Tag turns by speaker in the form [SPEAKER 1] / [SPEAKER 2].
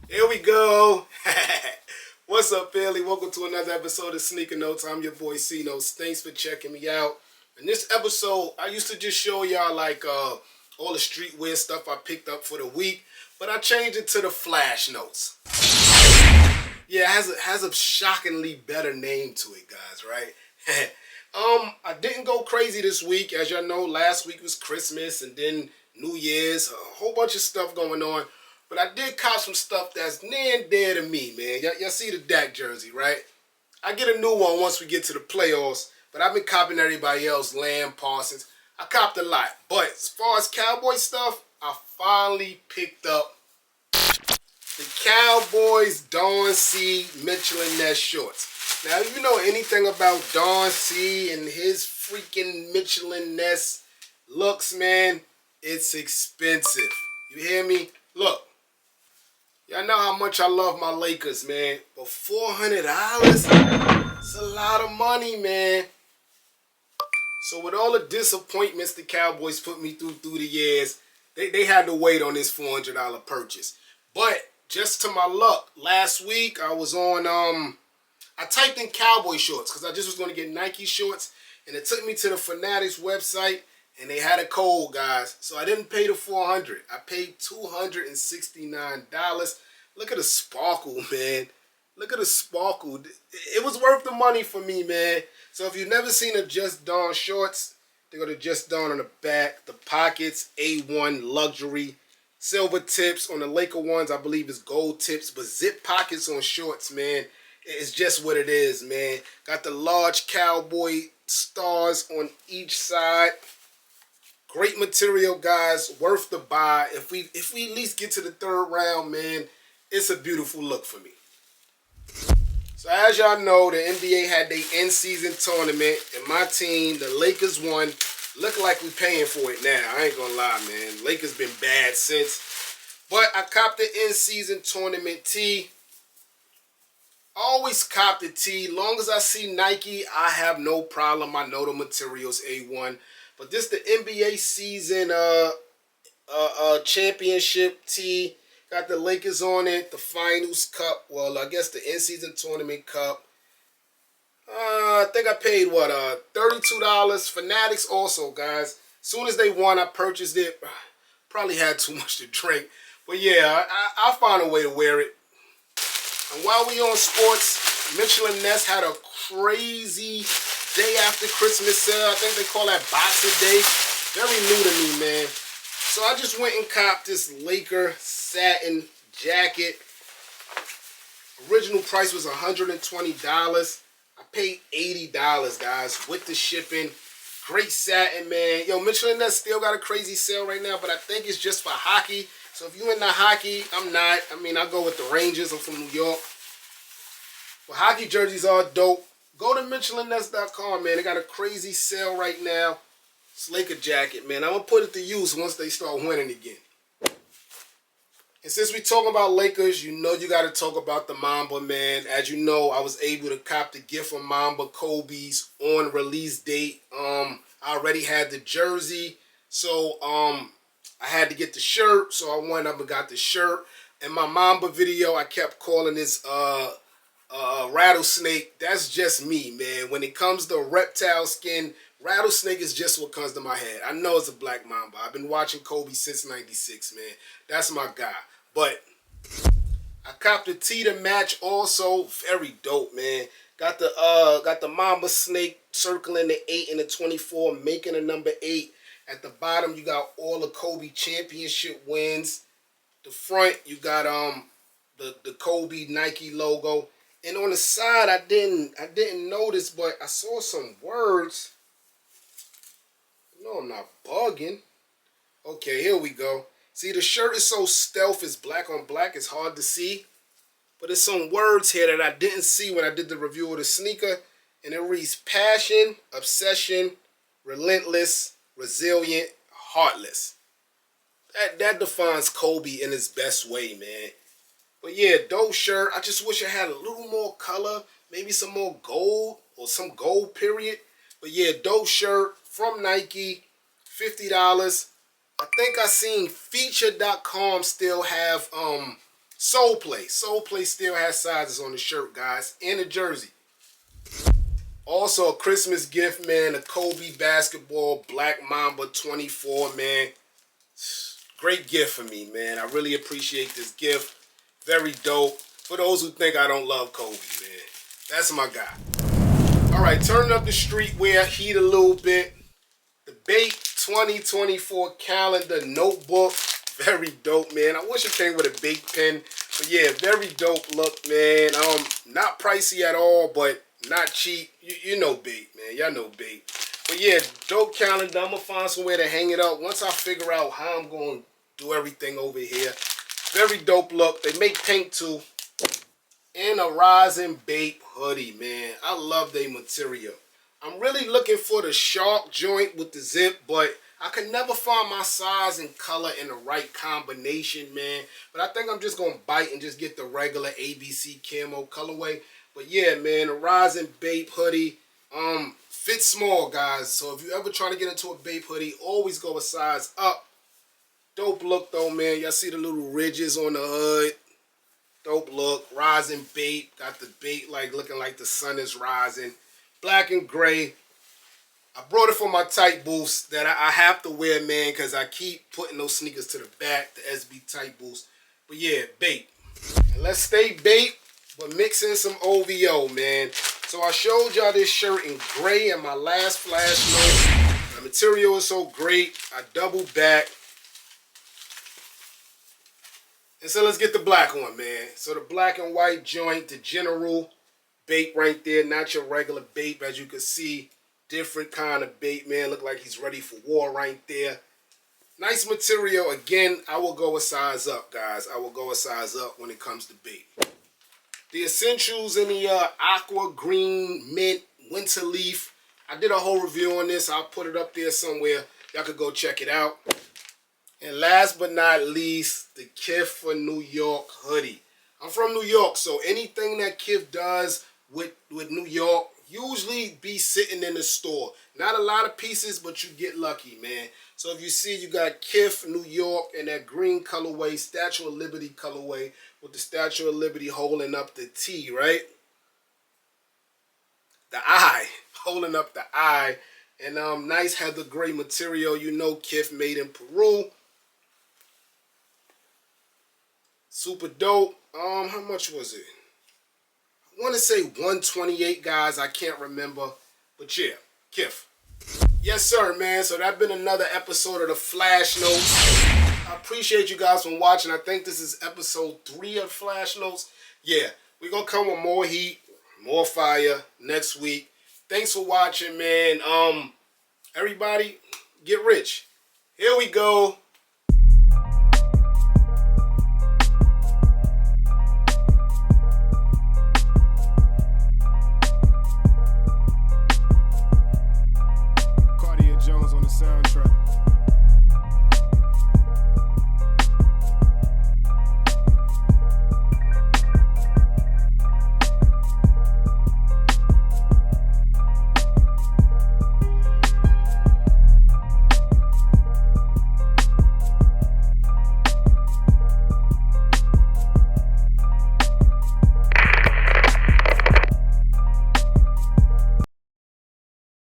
[SPEAKER 1] Here we go. What's up, family? Welcome to another episode of Sneaker Notes. I'm your boy C Notes. Thanks for checking me out. In this episode, I used to just show y'all like all the streetwear stuff I picked up for the week, but I changed it to the Flash Notes. Yeah, it has a shockingly better name to it, guys. Right? I didn't go crazy this week, as y'all know. Last week was Christmas, and then New Year's, a whole bunch of stuff going on. But I did cop some stuff that's near and dear to me, man. Y'all see the Dak jersey, right? I get a new one once we get to the playoffs, but I've been copying everybody else, Lamb, Parsons. I copped a lot. But as far as Cowboy stuff, I finally picked up the Cowboys Dawn C. Mitchell and Ness shorts. Now, if you know anything about Dawn C. and his freaking Mitchell and Ness looks, man, it's expensive. You hear me? Look. Y'all know how much I love my Lakers, man. But $400? It's a lot of money, man. So with all the disappointments the Cowboys put me through the years, they had to wait on this $400 purchase. But just to my luck, last week I was on, I typed in Cowboy shorts because I just was going to get Nike shorts. And it took me to the Fanatics website. And they had a code, guys. So I didn't pay the $400. I paid $269. Look at the sparkle, man. Look at the sparkle. It was worth the money for me, man. So if you've never seen a Just Dawn shorts, they go to Just Dawn on the back. The pockets, A1 luxury. Silver tips. On the Laker ones, I believe it's gold tips. But zip pockets on shorts, man. It's just what it is, man. Got the large cowboy stars on each side. Great material, guys. Worth the buy. If we at least get to the third round, man, it's a beautiful look for me. So as y'all know, the NBA had their in-season tournament, and my team, the Lakers, won. Look like we paying for it now. I ain't gonna lie, man. Lakers been bad since. But I copped the in-season tournament tee. Always cop the tee. Long as I see Nike, I have no problem. I know the material's A1. But this the NBA season championship tee. Got the Lakers on it. The Finals Cup. Well, I guess the in-season tournament cup. I think I paid, what, $32. Fanatics also, guys. As soon as they won, I purchased it. Probably had too much to drink. But yeah, I'll find a way to wear it. And while we on sports, Mitchell and Ness had a crazy day after Christmas sale. I think they call that Boxer Day. Very new to me, man. So I just went and copped this Laker satin jacket. Original price was $120. I paid $80, guys, with the shipping. Great satin, man. Yo, Mitchell and Ness still got a crazy sale right now, but I think it's just for hockey. So if you're into hockey, I'm not. I mean, I go with the Rangers. I'm from New York. But hockey jerseys are dope. Go to MitchellandNess.com, man. They got a crazy sale right now. It's Laker jacket, man. I'm going to put it to use once they start winning again. And since we talking about Lakers, you know you got to talk about the Mamba, man. As you know, I was able to cop the gift from Mamba COWBOYS on release date. I already had the jersey. So, I had to get the shirt. So I went up and got the shirt. In my Mamba video, I kept calling this, rattlesnake. That's just me, man. When it comes to reptile skin, rattlesnake is just what comes to my head. I know it's a black mamba. I've been watching Kobe since '96, man. That's my guy. But I copped the tee to match also. Very dope, man. Got the mamba snake circling the 8 and the 24, making a number 8. At the bottom, you got all the Kobe championship wins. The front, you got the Kobe Nike logo. And on the side, I didn't notice, but I saw some words. No, I'm not bugging. Okay, here we go. See, the shirt is so stealth. It's black on black. It's hard to see. But there's some words here that I didn't see when I did the review of the sneaker. And it reads passion, obsession, relentless, resilient, heartless. That defines Kobe in his best way, man. But yeah, dope shirt. I just wish I had a little more color. Maybe some more gold or some gold period. But yeah, dope shirt from Nike. $50. I think I seen feature.com still have Soul Play. Soul Play still has sizes on the shirt, guys, and the jersey. Also, a Christmas gift, man, a Kobe basketball Black Mamba 24, man. Great gift for me, man. I really appreciate this gift. Very dope. For those who think I don't love Kobe, man. That's my guy. All right, turning up the streetwear, heat a little bit. The Bape 2024 calendar notebook. Very dope, man. I wish it came with a Bape pen. But yeah, very dope look, man. Not pricey at all, but not cheap. You know Bape, man. Y'all know Bape. But yeah, dope calendar. I'm going to find somewhere to hang it up once I figure out how I'm going to do everything over here. Very dope look. They make pink too. And a rising Bape hoodie, man. I love their material. I'm really looking for the shark joint with the zip, but I could never find my size and color in the right combination, man. But I think I'm just going to bite and just get the regular ABC camo colorway. But yeah, man, a rising Bape hoodie. Fits small, guys. So if you ever trying to get into a Bape hoodie, always go a size up. Dope look, though, man. Y'all see the little ridges on the hood. Dope look. Rising Bape. Got the Bape like looking like the sun is rising. Black and gray. I brought it for my tight boots that I have to wear, man, because I keep putting those sneakers to the back, the SB tight boots. But yeah, Bape. And let's stay Bape, but mix in some OVO, man. So I showed y'all this shirt in gray in my last flash note. The material is so great. I doubled back. And so let's get the black on, man. So the black and white joint, the general Bape right there, not your regular Bape, as you can see. Different kind of Bape, man. Look like he's ready for war right there. Nice material. Again, I will go a size up, guys. I will go a size up when it comes to Bape. The essentials in the aqua, green, mint, winter leaf. I did a whole review on this. I'll put it up there somewhere. Y'all could go check it out. And last but not least, the Kith for New York hoodie. I'm from New York, so anything that Kith does with New York usually be sitting in the store. Not a lot of pieces, but you get lucky, man. So if you see, you got Kith, New York, and that green colorway, Statue of Liberty colorway, with the Statue of Liberty holding up the T, right? The eye, holding up the eye. And nice heather gray material. You know Kith made in Peru. Super dope. How much was it? I want to say 128, guys. I can't remember. But yeah, Kith. Yes, sir, man. So that's been another episode of the Flash Notes. I appreciate you guys for watching. I think this is episode 3 of Flash Notes. Yeah, we're going to come with more heat, more fire next week. Thanks for watching, man. Everybody, get rich. Here we go.